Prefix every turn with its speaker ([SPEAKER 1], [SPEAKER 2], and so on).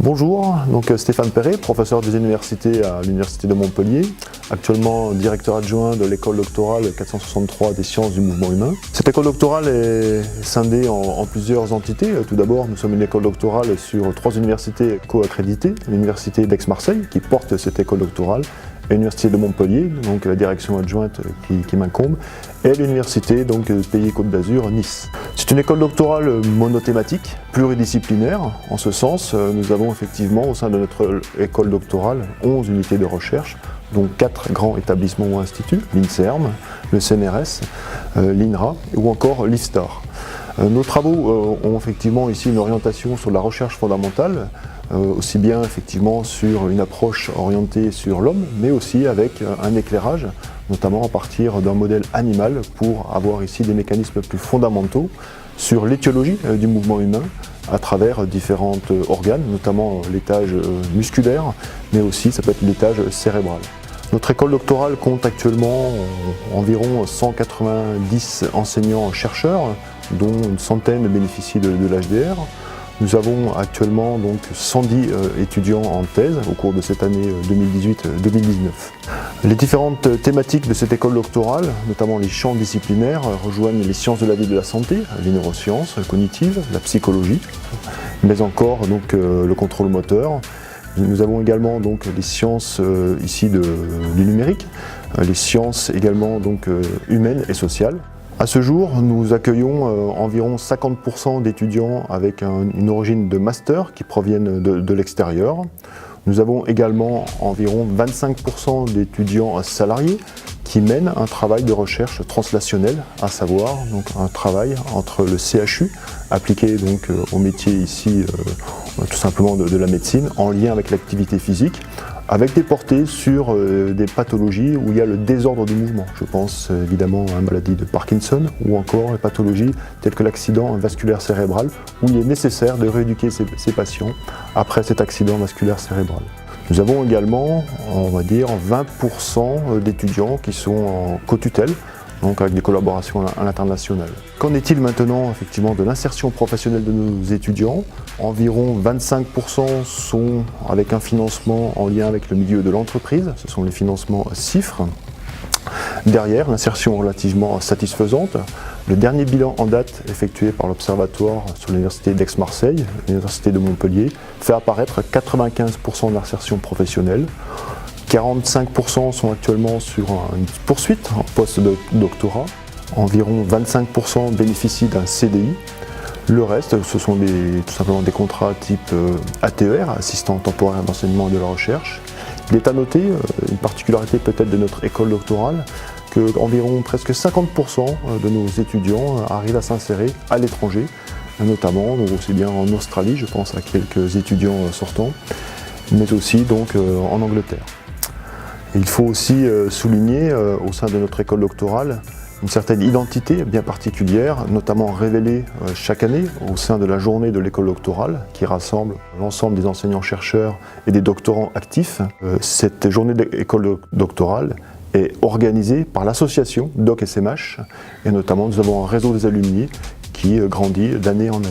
[SPEAKER 1] Bonjour, donc Stéphane Perret, professeur des universités à l'Université de Montpellier, actuellement directeur adjoint de l'école doctorale 463 des sciences du mouvement humain. Cette école doctorale est scindée en plusieurs entités. Tout d'abord, nous sommes une école doctorale sur 3 universités co-accréditées, l'université d'Aix-Marseille qui porte cette école doctorale, l'université de Montpellier, donc la direction adjointe qui m'incombe, et l'université Pays Côte d'Azur, Nice. C'est une école doctorale monothématique, pluridisciplinaire. En ce sens, nous avons effectivement au sein de notre école doctorale 11 unités de recherche, dont 4 grands établissements ou instituts, l'INSERM, le CNRS, l'INRA ou encore l'IFSTAR. Nos travaux ont effectivement ici une orientation sur la recherche fondamentale, aussi bien effectivement sur une approche orientée sur l'homme, mais aussi avec un éclairage, notamment à partir d'un modèle animal pour avoir ici des mécanismes plus fondamentaux sur l'étiologie du mouvement humain à travers différents organes, notamment l'étage musculaire, mais aussi ça peut être l'étage cérébral. Notre école doctorale compte actuellement environ 190 enseignants-chercheurs, dont une centaine bénéficient de l'HDR. Nous avons actuellement donc 110 étudiants en thèse au cours de cette année 2018-2019. Les différentes thématiques de cette école doctorale, notamment les champs disciplinaires, rejoignent les sciences de la vie et de la santé, les neurosciences cognitives, la psychologie, mais encore le contrôle moteur. Nous avons également les sciences ici du numérique, les sciences également humaines et sociales. À ce jour, nous accueillons environ 50% d'étudiants avec une origine de master qui proviennent de l'extérieur. Nous avons également environ 25% d'étudiants salariés qui mènent un travail de recherche translationnel, à savoir un travail entre le CHU, appliqué au métier ici tout simplement de la médecine, en lien avec l'activité physique, avec des portées sur des pathologies où il y a le désordre du mouvement. Je pense évidemment à la maladie de Parkinson ou encore les pathologies telles que l'accident vasculaire cérébral où il est nécessaire de rééduquer ces patients après cet accident vasculaire cérébral. Nous avons également, on va dire, 20% d'étudiants qui sont en co-tutelle, donc avec des collaborations à l'international. Qu'en est-il maintenant effectivement de l'insertion professionnelle de nos étudiants? Environ 25% sont avec un financement en lien avec le milieu de l'entreprise, ce sont les financements CIFRE. Derrière, l'insertion relativement satisfaisante. Le dernier bilan en date effectué par l'Observatoire sur l'Université d'Aix-Marseille, l'Université de Montpellier, fait apparaître 95% d'insertion professionnelle. 45% sont actuellement sur une poursuite en post-doctorat. Environ 25% bénéficient d'un CDI. Le reste, ce sont tout simplement des contrats type ATER, assistant temporaire d'enseignement et de la recherche. Il est à noter, une particularité peut-être de notre école doctorale, qu'environ presque 50% de nos étudiants arrivent à s'insérer à l'étranger, notamment aussi bien en Australie, je pense à quelques étudiants sortants, mais aussi en Angleterre. Il faut aussi souligner au sein de notre école doctorale une certaine identité bien particulière, notamment révélée chaque année au sein de la journée de l'école doctorale qui rassemble l'ensemble des enseignants-chercheurs et des doctorants actifs. Cette journée d'école doctorale est organisée par l'association DocSMH et notamment nous avons un réseau des alumni qui grandit d'année en année.